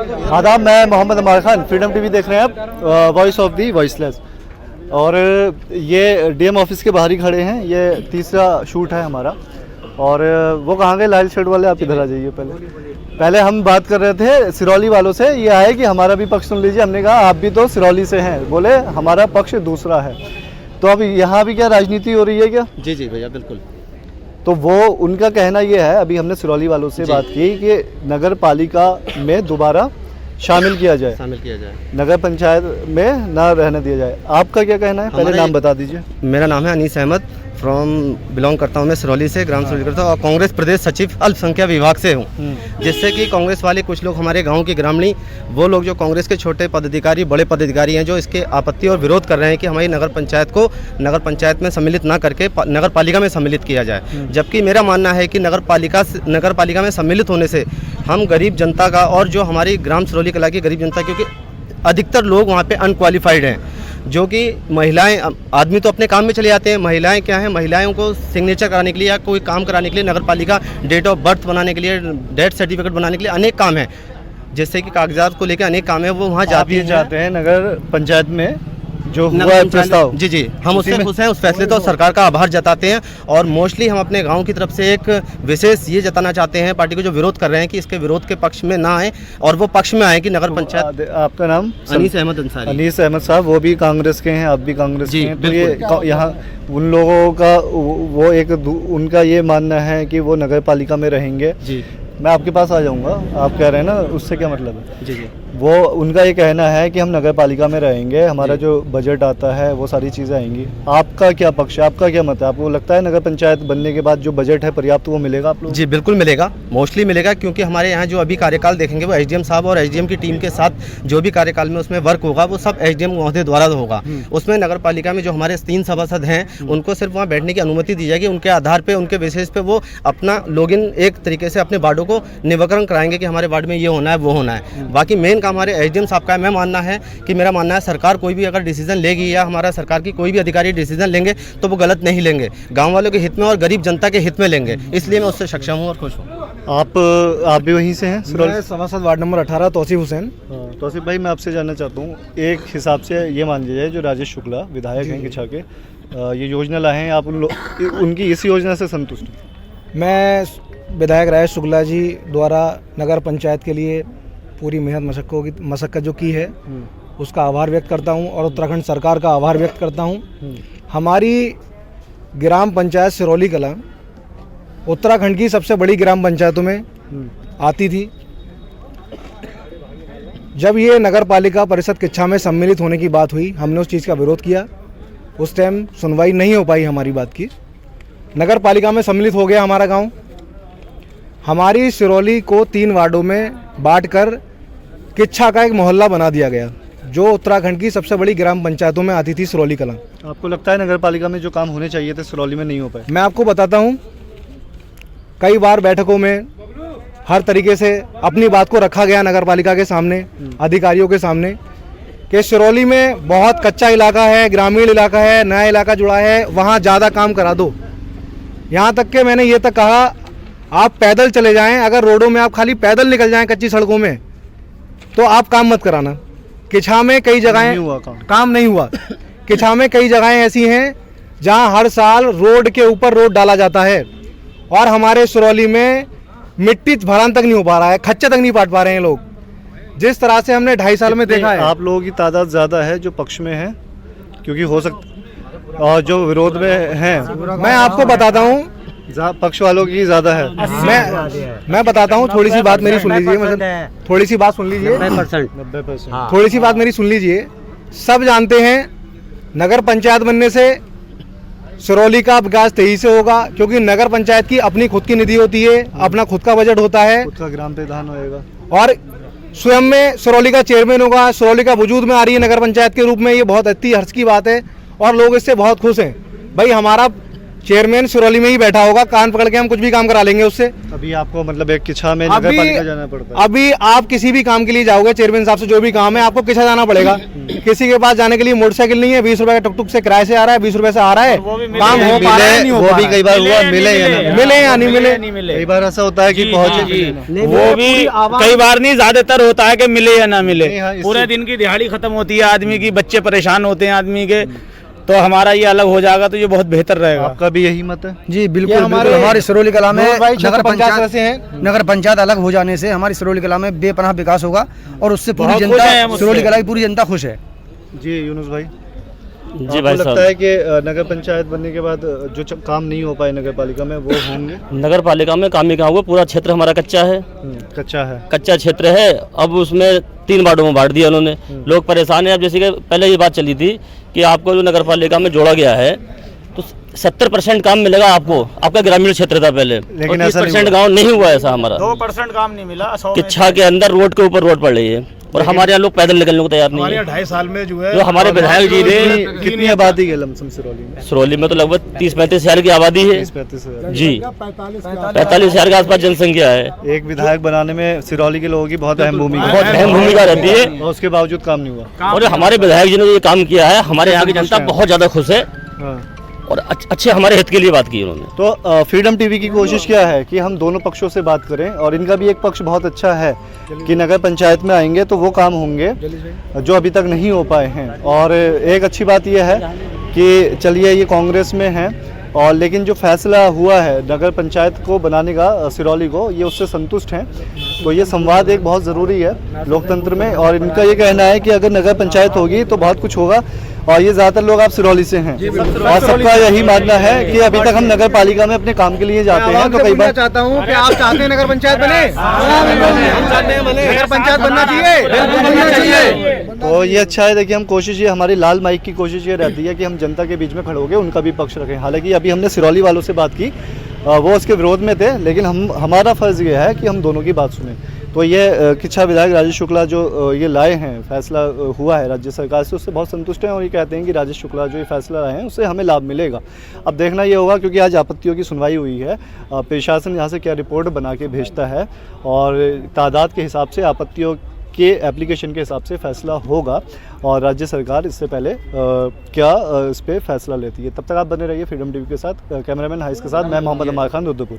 आदाब, मैं मोहम्मद अमार Khan, freedom TV देख रहे हैं आप, वॉइस ऑफ दी वॉइसलेस। और ये डीएम ऑफिस के बाहर ही खड़े हैं, ये तीसरा शूट है हमारा। और वो कहाँ गए लाल शर्ट वाले, आप इधर आ जाइए। पहले हम बात कर रहे थे सिरौली वालों से, ये आए कि हमारा भी पक्ष सुन लीजिए। हमने कहा आप भी तो सिरौली से हैं, बोले हमारा पक्ष दूसरा है। तो अब यहाँ भी क्या राजनीति हो रही है क्या? जी जी भैया, बिल्कुल। तो वो उनका कहना ये है, अभी हमने सिरौली वालों से बात की कि नगर पालिका में दोबारा शामिल किया जाए, नगर पंचायत में ना रहने दिया जाए। आपका क्या कहना है? पहले नाम बता दीजिए। मेरा नाम है अनीस अहमद, बिलोंग करता हूँ मैं सिरौली से, ग्राम सिरौली करता हूँ, और कांग्रेस प्रदेश सचिव अल्पसंख्यक विभाग से हूँ। जिससे कि कांग्रेस वाले कुछ लोग, हमारे गांव के ग्रामीण, वो लोग जो कांग्रेस के छोटे पदाधिकारी, बड़े पदाधिकारी हैं, जो इसके आपत्ति और विरोध कर रहे हैं कि हमारी नगर पंचायत को नगर पंचायत में सम्मिलित ना करके नगर पालिका में सम्मिलित किया जाए। जबकि मेरा मानना है कि नगर पालिका में सम्मिलित होने से हम गरीब जनता का, और जो हमारी ग्राम सिरौली कला की गरीब जनता, क्योंकि अधिकतर लोग वहाँ पे अनक्वालिफाइड हैं, जो कि महिलाएं, आदमी तो अपने काम में चले जाते हैं, महिलाएं क्या हैं, महिलाओं को सिग्नेचर कराने के लिए या कोई काम कराने के लिए नगर पालिका डेट ऑफ बर्थ बनाने के लिए, डेथ सर्टिफिकेट बनाने के लिए अनेक काम है, जैसे कि कागजात को लेकर अनेक काम है, वो वहाँ जाते हैं नगर पंचायत में जो हुआ है प्रस्ताव। जी जी, हम उससे खुश हैं, उस फैसले तो सरकार का आभार जताते हैं। और मोस्टली हम अपने गांव की तरफ से एक विशेष ये जताना चाहते हैं पार्टी को जो विरोध कर रहे हैं कि इसके विरोध के पक्ष में ना आए और वो पक्ष में आए कि नगर पंचायत। आपका नाम? अनीस अहमद अंसारी। अनीस अहमद साहब, वो भी कांग्रेस के हैं, आप भी कांग्रेस के हैं। तो ये यहाँ उन लोगों का वो एक उनका ये मानना है कि वो नगर पालिका में रहेंगे। जी, मैं आपके पास आ जाऊंगा, आप कह रहे हैं ना, उससे क्या मतलब है? जी जी, वो उनका ये कहना है कि हम नगर पालिका में रहेंगे, हमारा जो बजट आता है वो सारी चीज़ें आएंगी। आपका क्या पक्ष है, आपका क्या मत है? आपको लगता है नगर पंचायत बनने के बाद जो बजट है पर्याप्त वो मिलेगा आप लोग? जी बिल्कुल मिलेगा, मोस्टली मिलेगा, क्योंकि हमारे यहाँ जो अभी कार्यकाल देखेंगे वो एसडीएम साहब और एसडीएम की टीम के साथ जो भी कार्यकाल में उसमें वर्क होगा वो सब एसडीएम महोदय द्वारा होगा। उसमें नगर पालिका में जो हमारे 3 सभासद हैं उनको सिर्फ वहाँ बैठने की अनुमति दी जाएगी, उनके आधार पर, उनके बेसिस पे वो अपना लॉगिन एक तरीके से अपने वार्डों को निवारण कराएंगे कि हमारे वार्ड में ये होना है, वो होना है। बाकी मेन काम हमारे एसडीएम साहब का है। मेरा मानना है सरकार कोई भी अगर डिसीजन लेगी या हमारा सरकार की कोई भी अधिकारी डिसीजन लेंगे तो वो गलत नहीं लेंगे, गांव वालों के हित में और गरीब जनता के हित में लेंगे। इसलिए मैं उससे सक्षम हूं और खुश हूं। आप भी वहीं से हैं? मैं सभासद वार्ड नंबर 18 तौसीफ हुसैन। तौसीफ भाई, मैं आपसे जानना चाहता हूँ, एक हिसाब से ये मान लीजिए जो राजेश शुक्ला विधायक हैं किच्छा के, ये योजना लाए हैं, आप उनकी इस योजना से संतुष्ट हैं? मैं विधायक राजेश शुक्ला जी द्वारा नगर पंचायत के लिए पूरी मेहनत मशक्कत जो की है उसका आभार व्यक्त करता हूं, और उत्तराखंड सरकार का आभार व्यक्त करता हूं। हमारी ग्राम पंचायत सिरौली कला उत्तराखंड की सबसे बड़ी ग्राम पंचायतों में आती थी। जब ये नगर पालिका परिषद किच्छा में सम्मिलित होने की बात हुई, हमने उस चीज़ का विरोध किया। उस टाइम सुनवाई नहीं हो पाई हमारी बात की। नगर पालिका में सम्मिलित हो गया हमारा गाँव। हमारी सिरौली को 3 वार्डों में बांटकर किच्छा का एक मोहल्ला बना दिया गया, जो उत्तराखंड की सबसे बड़ी ग्राम पंचायतों में आती थी सिरौली कला। आपको लगता है नगर पालिका में जो काम होने चाहिए थे सिरौली में नहीं हो पाए? मैं आपको बताता हूँ, कई बार बैठकों में हर तरीके से अपनी बात को रखा गया नगर पालिका के सामने, अधिकारियों के सामने, कि सिरौली में बहुत कच्चा इलाका है, ग्रामीण इलाका है, नया इलाका जुड़ा है, वहाँ ज़्यादा काम करा दो। यहाँ तक के मैंने ये तक कहा, आप पैदल चले जाएं, अगर रोडों में आप खाली पैदल निकल जाएं कच्ची सड़कों में, तो आप काम मत कराना। किच्छा में कई जगहें काम नहीं हुआ। किच्छा में कई जगहें ऐसी हैं जहां हर साल रोड के ऊपर रोड डाला जाता है, और हमारे सिरौली में मिट्टी भरान तक नहीं हो पा रहा है, खच्चे तक नहीं पाट पा रहे हैं लोग, जिस तरह से हमने 2.5 साल में देखा है। आप लोगों की तादाद ज़्यादा है जो पक्ष में है, क्योंकि हो सकता, और जो विरोध में हैं, मैं आपको बताता हूँ, पक्ष वालों की ज़्यादा है। मैं बताता हूँ, थोड़ी सी बात मेरी सुन लीजिए, मतलब थोड़ी सी बात सुन लीजिए, 90%। थोड़ी सी बात मेरी सुन लीजिए। सब जानते हैं नगर पंचायत बनने से सिरौली का विकास तेजी से होगा, क्योंकि नगर पंचायत की अपनी खुद की निधि होती है, अपना खुद का बजट होता है, खुद का ग्राम प्रधान होएगा, और स्वयं में सिरौली का चेयरमैन होगा। सिरौली का वजूद में आ रही है नगर पंचायत के रूप में, ये बहुत अति हर्ष की बात है और लोग इससे बहुत खुश हैं। भाई हमारा चेयरमैन सिरौली में ही बैठा होगा, कान पकड़ के हम कुछ भी काम करा लेंगे उससे। अभी आपको मतलब एक किच्छा में नगर पालिका जाना पड़ता है। अभी आप किसी भी काम के लिए जाओगे चेयरमैन साहब से, जो भी काम है आपको किच्छा जाना पड़ेगा। किसी के पास जाने के लिए मोटरसाइकिल नहीं है, 20 रुपए का टुकटुक से किराए से आ रहा है, 20 रुपए से आ रहा है, काम हो पा रहा है नहीं हो वो पा भी रहा कई बार हुआ, मिले या ना मिले या नहीं मिले। कई बार ऐसा होता है कि पहुंचे वो भी कई बार नहीं, ज्यादातर होता है कि मिले या ना मिले। नहीं, हाँ, पूरे दिन की दिहाड़ी खत्म होती है आदमी की, बच्चे परेशान होते हैं आदमी के, तो हमारा ये अलग हो जाएगा तो ये बहुत बेहतर रहेगा। आपका भी यही मत है? जी बिल्कुल, हमारे सिरौली कला में नगर पंचायत अलग हो जाने से हमारी सिरौली कला में बेपनाह विकास होगा और उससे पूरी जनता, सिरौली कला की पूरी जनता खुश है। जी यूनुस भाई, जी भाई लगता साहब, है कि नगर पंचायत बनने के बाद जो काम नहीं हो पाए नगर पालिका में वो होंगे? नगर पालिका में काम ही कहाँ हुआ, पूरा क्षेत्र हमारा कच्चा है, कच्चा है। कच्चा क्षेत्र है। अब उसमें 3 वार्डों में बांट दिया उन्होंने, लोग परेशान हैं। अब जैसे कि पहले ये बात चली थी कि आपको जो नगर पालिका में जोड़ा गया है तो 70% काम मिलेगा आपको, आपका ग्रामीण क्षेत्र था पहले, लेकिन और ऐसा नहीं 30% गाँव नहीं हुआ ऐसा हमारा। 2% काम नहीं मिला। किच्छा के अंदर रोड के ऊपर रोड पड़ रही है और हमारे यहाँ लोग पैदल निकलने को तैयार नहीं है। 2.5 साल में जो है जो हमारे विधायक जी ने, कितनी आबादी है लमसम सिरौली में? सिरौली में तो लगभग 30-35 हज़ार की आबादी है 35 जी, 45 हज़ार के आसपास जनसंख्या है। एक विधायक बनाने में सिरौली के लोगों की बहुत अहम भूमिका बहुत अहम भूमिका रहती है और उसके बावजूद काम नहीं हुआ। और हमारे विधायक जी ने ये काम किया है, हमारे यहाँ की जनता बहुत ज़्यादा खुश है हाँ। और अच्छे हमारे हित के लिए बात की उन्होंने। तो फ्रीडम टीवी की कोशिश क्या है कि हम दोनों पक्षों से बात करें, और इनका भी एक पक्ष बहुत अच्छा है कि नगर पंचायत में आएंगे तो वो काम होंगे जो अभी तक नहीं हो पाए हैं। और एक अच्छी बात यह है कि चलिए ये कांग्रेस में है, और लेकिन जो फैसला हुआ है नगर पंचायत को बनाने का सिरौली को, ये उससे संतुष्ट हैं। तो ये संवाद एक बहुत ज़रूरी है लोकतंत्र में, और इनका ये कहना है कि अगर नगर पंचायत होगी तो बहुत कुछ होगा। और ये ज़्यादातर लोग आप सिरौली से हैं और सबका यही मानना है कि अभी तक हम नगर पालिका में अपने काम के लिए जाते हैं तो कई बार चाहता हूँ कि आप चाहते हैं नगर पंचायत बने, नगर पंचायत बनना चाहिए, बिल्कुल बनना चाहिए। तो ये अच्छा है। देखिए हम कोशिश, ये हमारी लाल माइक की कोशिश ये रहती है कि हम जनता के बीच में खड़े होकर उनका भी पक्ष रखें। हालांकि अभी हमने सिरौली वालों से बात की, वो उसके विरोध में थे, लेकिन हमारा फ़र्ज़ ये है कि हम दोनों की बात सुनें। तो ये किच्छा विधायक राजेश शुक्ला जो ये लाए हैं, फैसला हुआ है राज्य सरकार से, उससे बहुत संतुष्ट हैं और ये कहते हैं कि राजेश शुक्ला जो ये फैसला लाए हैं उससे हमें लाभ मिलेगा। अब देखना ये होगा, क्योंकि आज आपत्तियों की सुनवाई हुई है, प्रशासन यहाँ से क्या रिपोर्ट बना के भेजता है और तादाद के हिसाब से, आपत्तियों के एप्लीकेशन के हिसाब से फैसला होगा और राज्य सरकार इससे पहले क्या इस पर फैसला लेती है। तब तक आप बने रहिए फ्रीडम टीवी के साथ। कैमरामैन हाइस के साथ मैं मोहम्मद अमार खान, रुद्रपुर।